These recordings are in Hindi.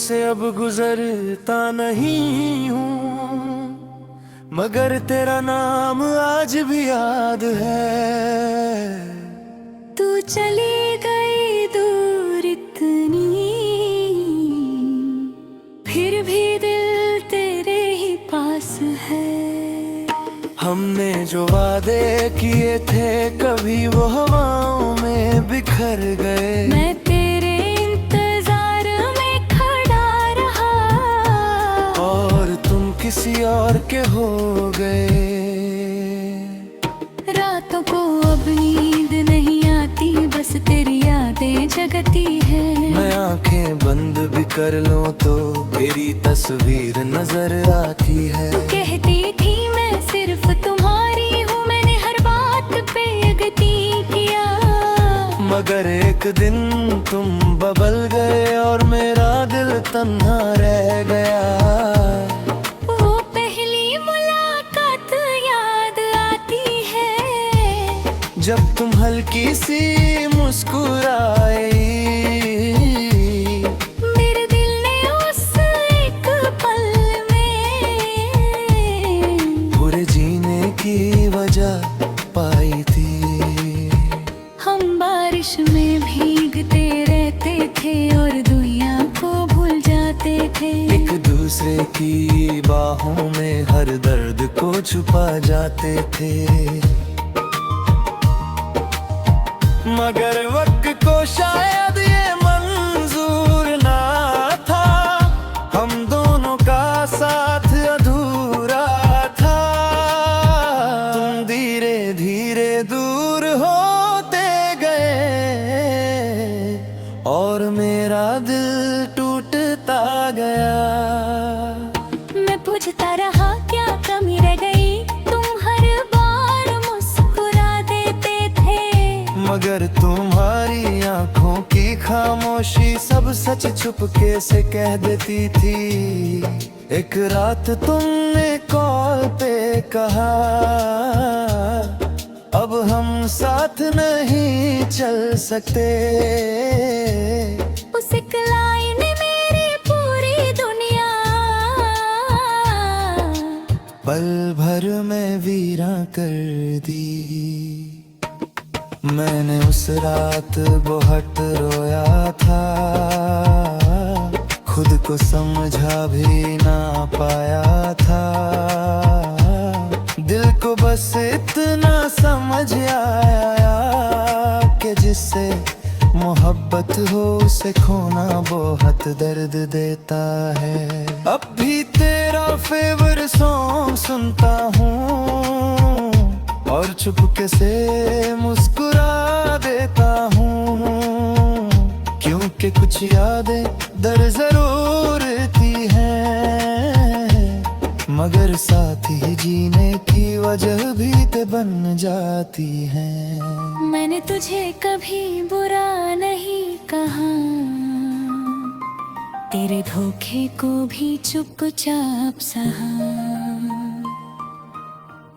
से अब गुजरता नहीं हूँ, मगर तेरा नाम आज भी याद है। तू चली गई दूर इतनी, फिर भी दिल तेरे ही पास है। हमने जो वादे किए थे कभी वो हवाओं में बिखर गए। मैं तेरे इंतजार में खड़ा रहा, और तुम किसी और के हो गए। रातों को अब नींद नहीं आती, बस तेरी यादें जगती है। मैं आंखें बंद भी कर लूं तो तेरी तस्वीर नजर आती है। कहती थी मैं सिर्फ तुम्हारी हूँ, मैंने हर बात पे यकीन किया। मगर एक दिन तुम बदल गए और मेरा दिल तन्हा रह गया। वो पहली मुलाकात याद आती है, जब तुम हल्की सी मुस्कुराई, मेरे दिल ने उस एक पल में पूरे जीने की वजह पाई थी। हम बारिश में भीगते रहते थे और दुनिया को भूल जाते थे। एक दूसरे की बाहों में हर दर्द को छुपा जाते थे। मगर वक्त को शायद ये मंजूर ना था, हम दोनों का साथ अधूरा था। तुम धीरे धीरे दूर होते गए और मेरा दिल टूटता गया। मैं पूछता रहा क्या कमी रह गई, तुम हर बार मुस्कुरा देते थे। मगर तुम्हारी आंखों की खामोशी सब सच छुपके से कह देती थी। एक रात तुमने कॉल पे कहा, अब हम साथ नहीं चल सकते। उस एक लाइन ने मेरी पूरी दुनिया पल भर में वीरां कर दी। मैंने उस रात बहुत रोया था, खुद को समझा भी ना पाया था। दिल को बस इतना समझ आया कि जिससे मोहब्बत हो उसे खोना बहुत दर्द देता है। अब भी तेरा फेवरेट सॉन्ग सुनता हूँ और चुपके से मुस्कुरा देता हूँ, क्योंकि कुछ यादें दर्द जरूर थी हैं, मगर साथ ही जीने की वजह भी ते बन जाती हैं। मैंने तुझे कभी बुरा नहीं कहा, तेरे धोखे को भी चुपचाप सहा।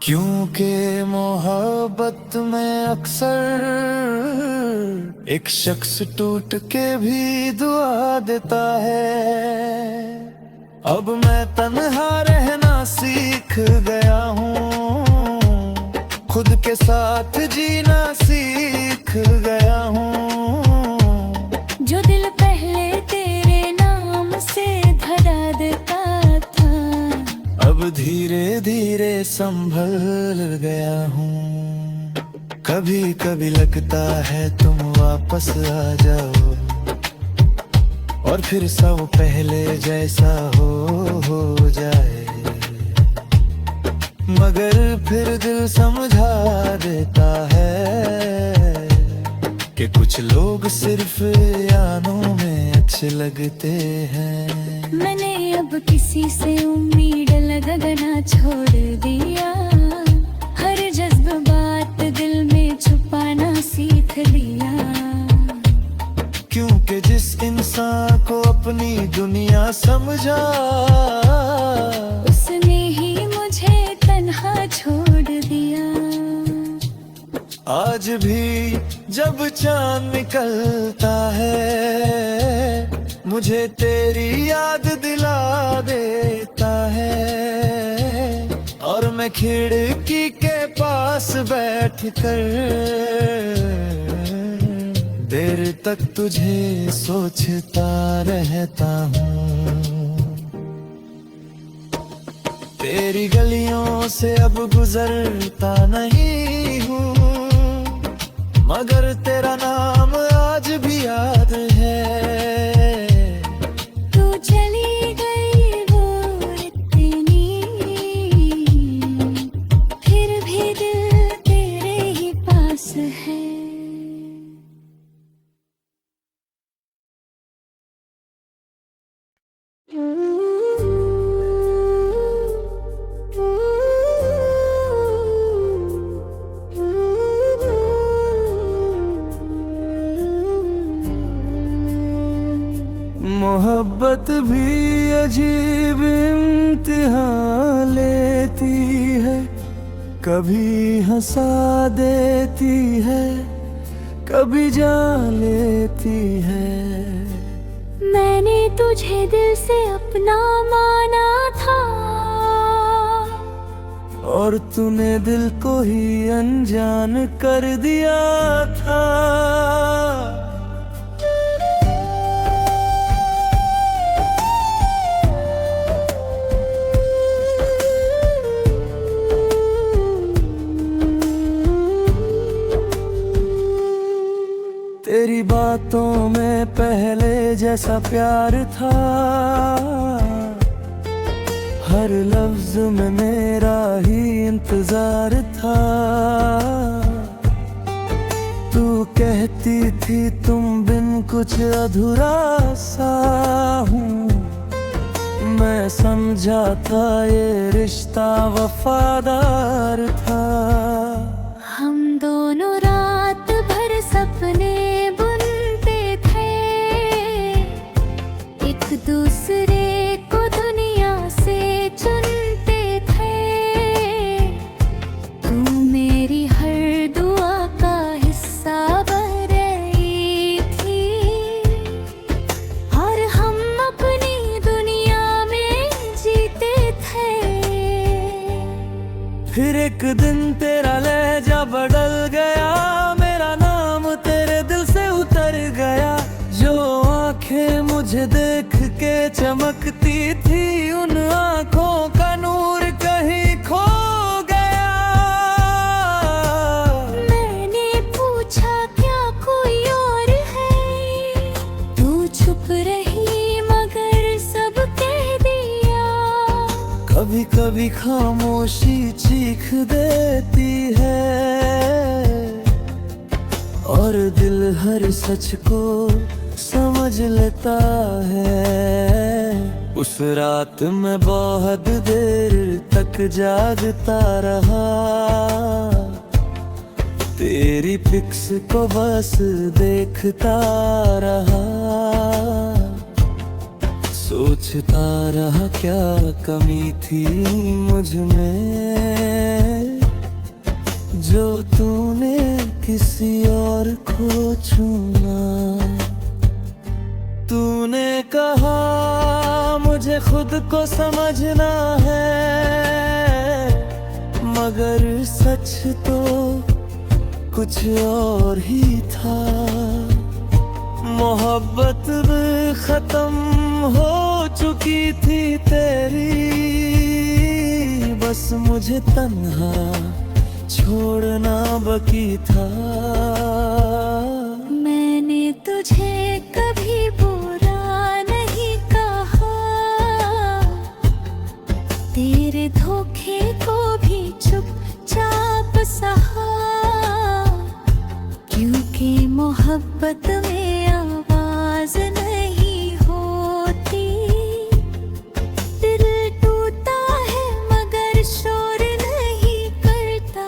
क्योंकि मोहब्बत में अक्सर एक शख्स टूट के भी दुआ देता है। अब मैं तन्हा रहना सीख गया हूँ, खुद के साथ जीना सीख गया हूँ। जो दिल पहले तेरे नाम से धरा देता था, अब धीरे धीरे संभल गया हूँ। कभी कभी लगता है तुम वापस आ जाओ और फिर सब पहले जैसा हो जाए, मगर फिर दिल समझा देता है कि कुछ लोग सिर्फ यादों में अच्छे लगते हैं। मैंने अब किसी से उम्मीद लगाना छोड़ दिया, हर जज्बात दिल में छुपाना सीख लिया। क्योंकि जिस इंसान को अपनी दुनिया समझा, उसने ही मुझे तन्हा छोड़ दिया। आज भी जब चांद निकलता है, मुझे तेरी याद दिला देता है। और मैं खिड़की के पास बैठ कर देर तक तुझे सोचता रहता हूँ। तेरी गलियों से अब गुजरता नहीं हूँ, मगर तेरा नाम आज भी याद है। तू चली गई वो इतनी, फिर भी दिल तेरे ही पास है। मोहब्बत भी अजीब इम्तिहान लेती है, कभी हंसा देती है, कभी जान लेती है। मैंने तुझे दिल से अपना माना था, और तूने दिल को ही अनजान कर दिया था। तेरी बातों में पहले जैसा प्यार था, हर लफ्ज में मेरा ही इंतजार था। तू कहती थी तुम बिन कुछ अधूरा सा हूँ, मैं समझा था ये रिश्ता वफादार था। हम दोनों रात भर सपने बुनते थे, एक दूसरे को दुनिया से चुनते थे। तू मेरी हर दुआ का हिस्सा बन रही थी, और हम अपनी दुनिया में जीते थे। फिर एक दिन तेरा लहजा बदल गया, मेरा नाम तेरे दिल से उतर गया। जो आंखें मुझे देख के चमकती थी, उन आंखों का नूर कहीं खो गया। मैंने पूछा क्या कोई और है, तू चुप रही मगर सब कह दिया। कभी कभी खामोशी चीख देती है, और दिल हर सच को समझ लेता है। उस रात मैं बहुत देर तक जागता रहा, तेरी पिक्स को बस देखता रहा। सोचता रहा क्या कमी थी मुझ में, जो तूने किसी और को चुना। तूने कहा मुझे खुद को समझना है, मगर सच तो कुछ और ही था। मोहब्बत भी खत्म हो चुकी थी तेरी, बस मुझे तन्हा छोड़ना बाकी था। मैंने तुझे कभी बुरा नहीं कहा, तेरे धोखे को भी चुपचाप सहा। क्योंकि मोहब्बत में आवाज नहीं होती, दिल टूटा है मगर शोर नहीं करता।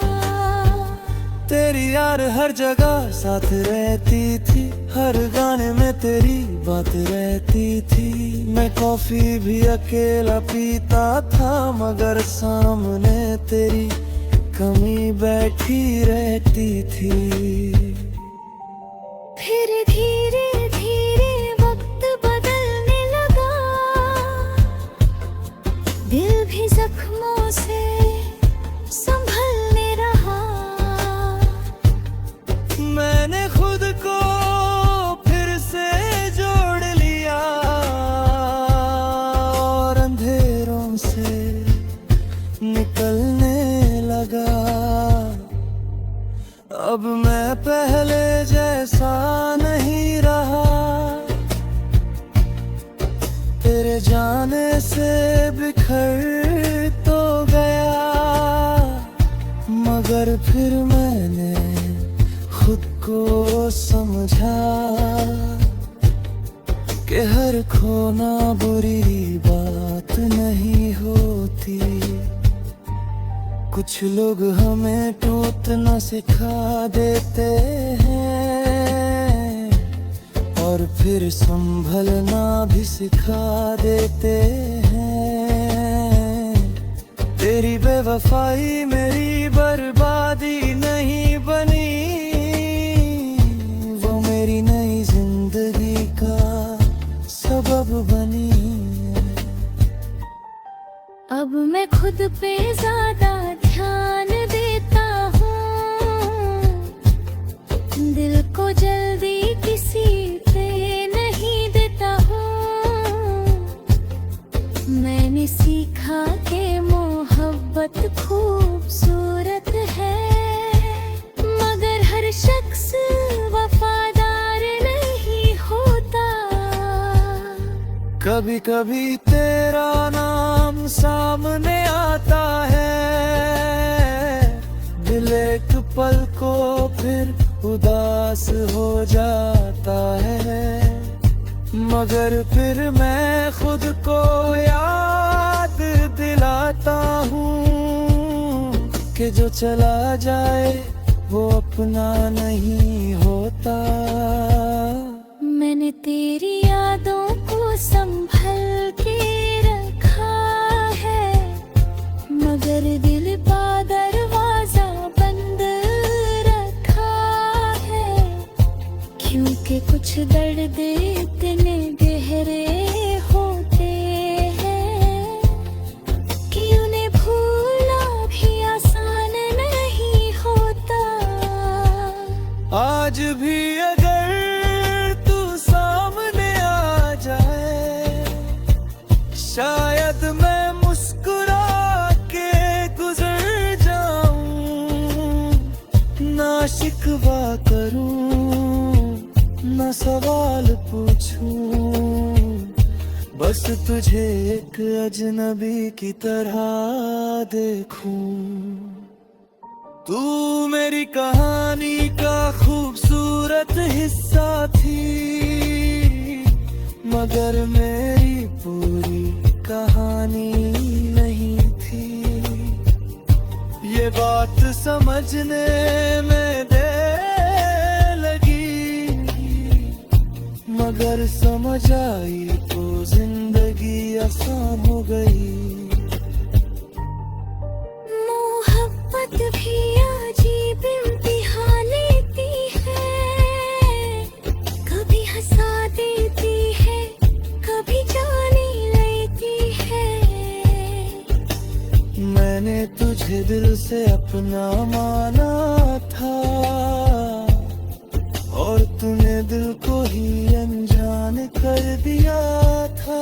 तेरी यार हर जगह साथ रहती थी, हर गाने में तेरी बात रहती थी। मैं कॉफी भी अकेला पीता था, मगर सामने तेरी कमी बैठी रहती थी। फिर धीरे धीरे वक्त बदलने से संभलने रहा। मैंने खुद को फिर से जोड़ लिया और अंधेरों से निकलने लगा। अब मैं पहले जैसा नहीं रहा, तेरे जाने से बिखर तो गया, मगर फिर मैंने खुद को समझा कि हर खोना बुरी बात नहीं होती। कुछ लोग हमें टूटना सिखा देते हैं और फिर संभलना भी सिखा देते हैं। तेरी बेवफाई मेरी बर्बादी नहीं बनी, वो मेरी नई जिंदगी का सबब बनी। अब मैं खुद पे ज्यादा ध्यान देता हूँ, दिल को जल्दी किसी पे नहीं देता हूँ। मैंने सीखा कि मोहब्बत खूबसूरत है, मगर हर शख्स वफादार नहीं होता। कभी कभी तेरा नाम सामने आता है, दिल एक पल को फिर उदास हो जाता है, मगर फिर मैं खुद को याद दिलाता हूँ कि जो चला जाए वो अपना नहीं होता। मैंने तेरी यादों को संभल के रखा है, मगर दिल का दरवाजा बंद रखा है, क्योंकि कुछ दर्द इतने गहरे होते हैं कि उन्हें भूलना भी आसान नहीं होता। आज भी अगर तू सामने आ जाए, शायद मैं मुस्कुरा के गुजर जाऊं, ना शिकवा करूं ना सवाल पूछूं, बस तुझे एक अजनबी की तरह देखूं। तू मेरी कहानी का खूबसूरत हिस्सा थी, मगर मेरी पूरी कहानी नहीं थी। ये बात समझने में देर लगी, मगर समझ आई तो जिंदगी आसान हो गई। मोहब्बत भी अजीब इम्तिहान लेती है, कभी हंसा देती है, कभी जाने लेती है। मैंने तुझे दिल से अपना माना था, और तूने दिल को ही अनजान कर दिया था।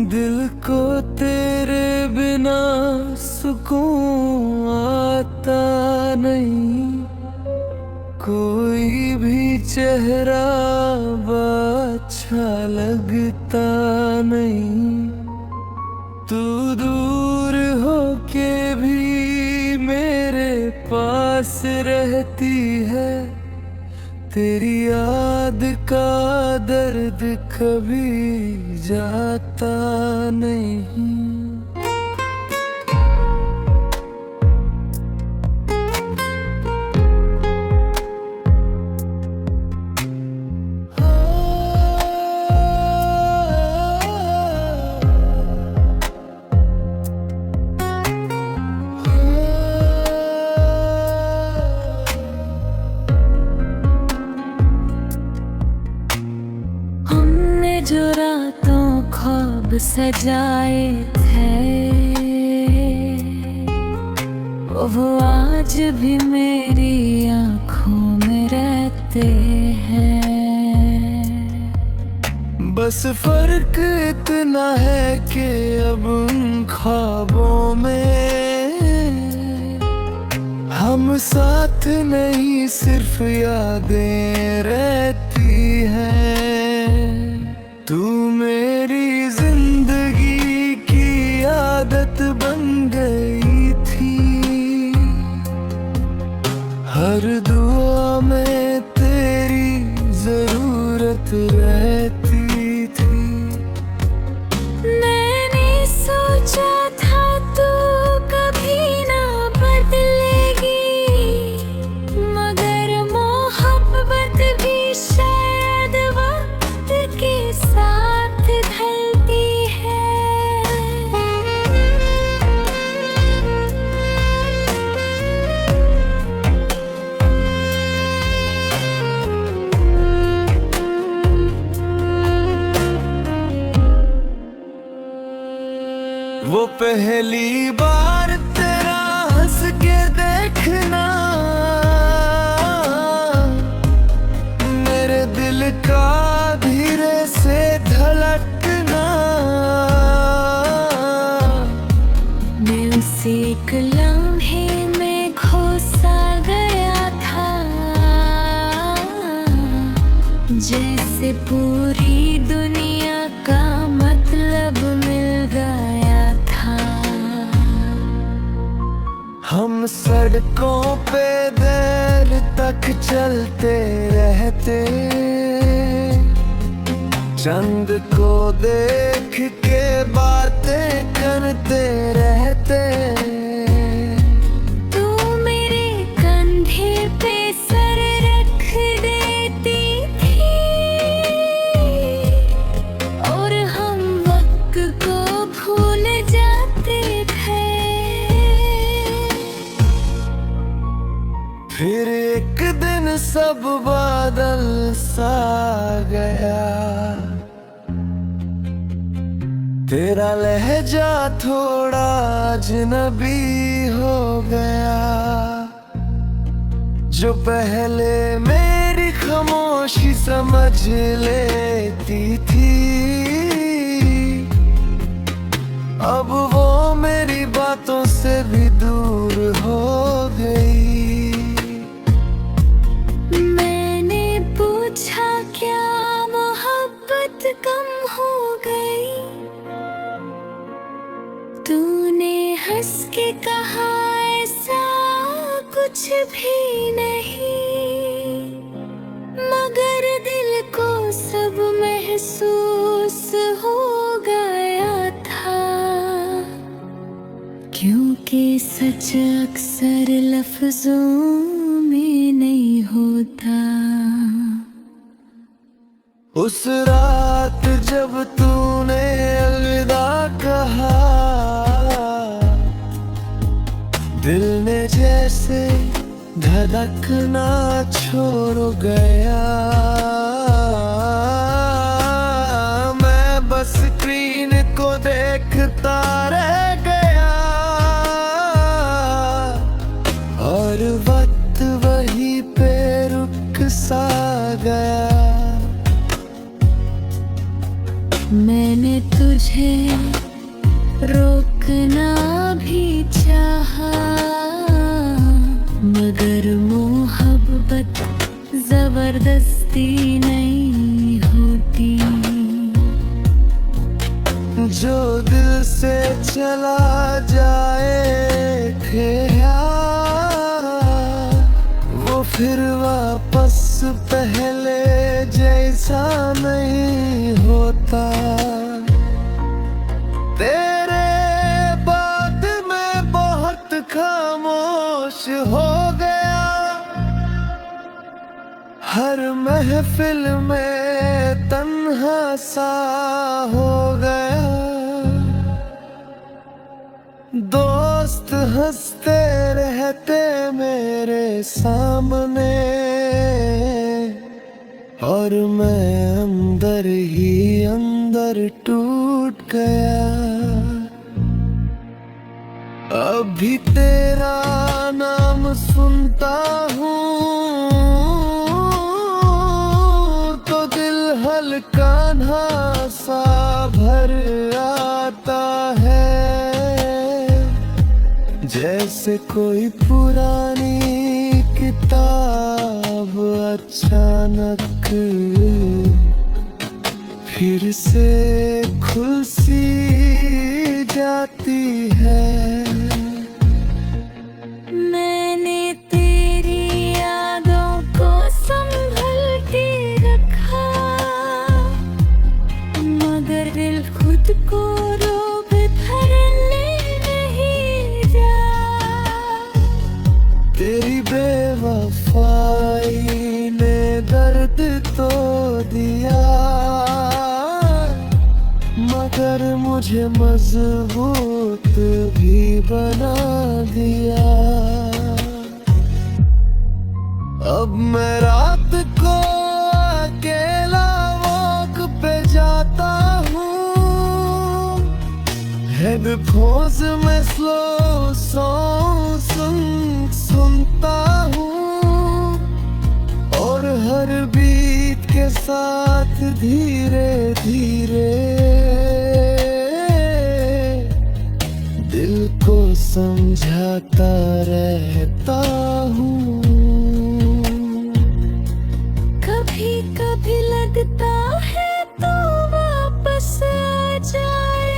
दिल को तेरे बिना सुकून आता नहीं, कोई भी चेहरा अच्छा लगता नहीं। तू दूर होके भी मेरे पास रहती है, तेरी याद का दर्द कभी जाता नहीं। हमने जो रातों ख्वाब सजाए थे वो आज भी मेरी आँखों में रहते हैं। बस फर्क इतना है कि अब उन ख्वाबों में हम साथ नहीं, सिर्फ यादें रहती हैं। तू मेरी जिंदगी की आदत बन गई थी, हर दुआ में तेरी जरूरत रहती थी। मैंने सोचा था तू कभी ना बदलेगी, मगर मोहब्बत भी शायद वक्त के साथ ढलती है। वो पहली बार तेरा हंस के देखना, मेरे दिल का धीरे से धड़कना। मैं उसी एक लम्हे में खोसा गया था, जैसे पूरी दुनिया का मतलब मिल गया था। हम सड़कों पे देर तक चलते रहते, चंद को देख के बातें करते रहते। तू मेरे कंधे पे सर रख देती थी और हम वक्त को भूल जाते थे। फिर एक दिन सब बादल सा गया, तेरा लहजा थोड़ा अजनबी हो गया। जो पहले मेरी खामोशी समझ लेती थी, अब वो मेरी बातों से भी दूर हो गई। मैंने पूछा क्या मोहब्बत कम हो गई, तूने हंस के कहा ऐसा कुछ भी नहीं, मगर दिल को सब महसूस हो गया था। क्योंकि सच अक्सर लफ्जों में नहीं होता। उस रात जब तूने अलविदा कहा, दिल ने जैसे धड़कना छोड़ गया। मैं बस स्क्रीन को देखता रह गया और वक्त वहीं पे रुक सा गया। मैंने तुझे रोकना भी चाहा, मगर मोहब्बत जबरदस्ती नहीं होती। जो दिल से चला जाए ख्याल, वो फिर वापस पहले ऐसा नहीं होता। तेरे बाद मैं बहुत खामोश हो गया, हर महफिल में तन्हा सा हो गया। दोस्त हंसते रहते मेरे सामने, और मैं अंदर ही अंदर टूट गया। अभी तेरा नाम सुनता हूँ तो दिल हल्का सा भर आता है, जैसे कोई पुरानी किताब अचानक फिर से खुल सी जाती है। मैंने तेरी यादों को संभल के रखा, मगर दिल खुद को रोक धरने नहीं जा। तेरी बेवफाई ने दर्द तो दिया, मगर मुझे मजबूत भी बना दिया। अब मैं रात को अकेला वॉक पे जाता हूँ, हेडफोन्स में स्लो सॉन्ग सुनता हूँ, और हर बीट के साथ धीरे धीरे दिल को समझाता रहता हूँ। कभी कभी लगता है तो वापस आ जाए,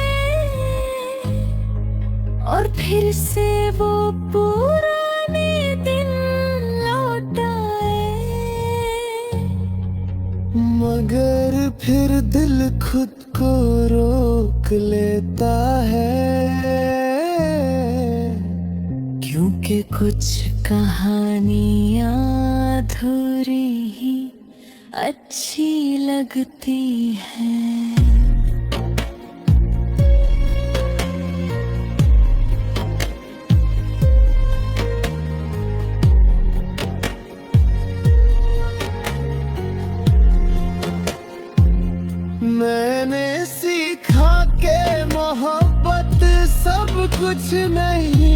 और फिर से वो पुराने दिन लौट आए। मगर फिर दिल खुद को रोक लेता है, क्योंकि कुछ कहानियाँ अधूरी ही अच्छी लगती हैं। मैंने सीखा के मोहब्बत सब कुछ नहीं,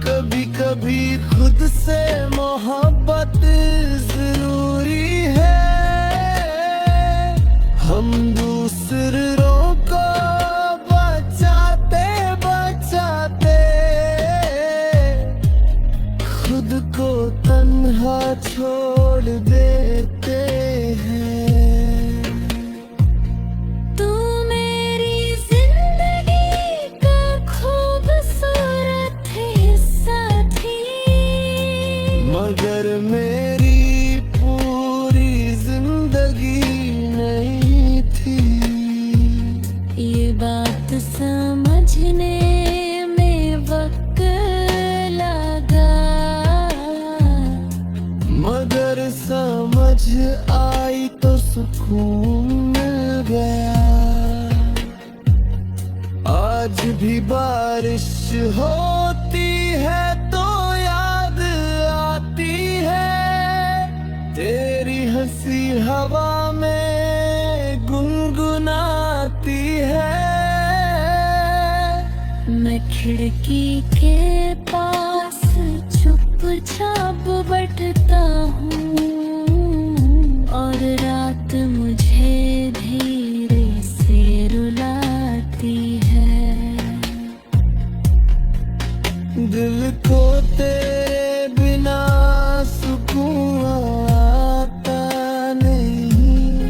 कभी कभी खुद से मोहब्बत जरूरी है। हम दूसरों को बचाते बचाते खुद को तन्हा छोड़ देते हैं। तू मेरी जिंदगी का खूबसूरत हिस्सा थी, मगर मेरी पूरी जिंदगी नहीं थी। ये बात समझने में वक्त लगा, मगर समझ आई तो सुकून मिल गया। आज भी बारिश होती है तो याद आती है, तेरी हंसी हवा में गुनगुनाती है। मैं खिड़की के पास चुपचाप बैठता हूँ, और रात मुझे धीरे से रुलाती है। दिल को तेरे बिना सुकून आता नहीं,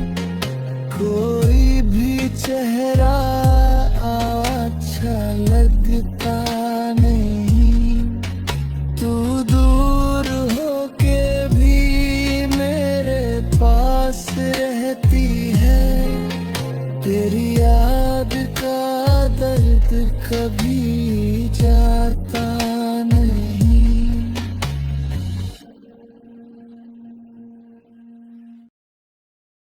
कोई भी चेहरा अच्छा लगता नहीं। कभी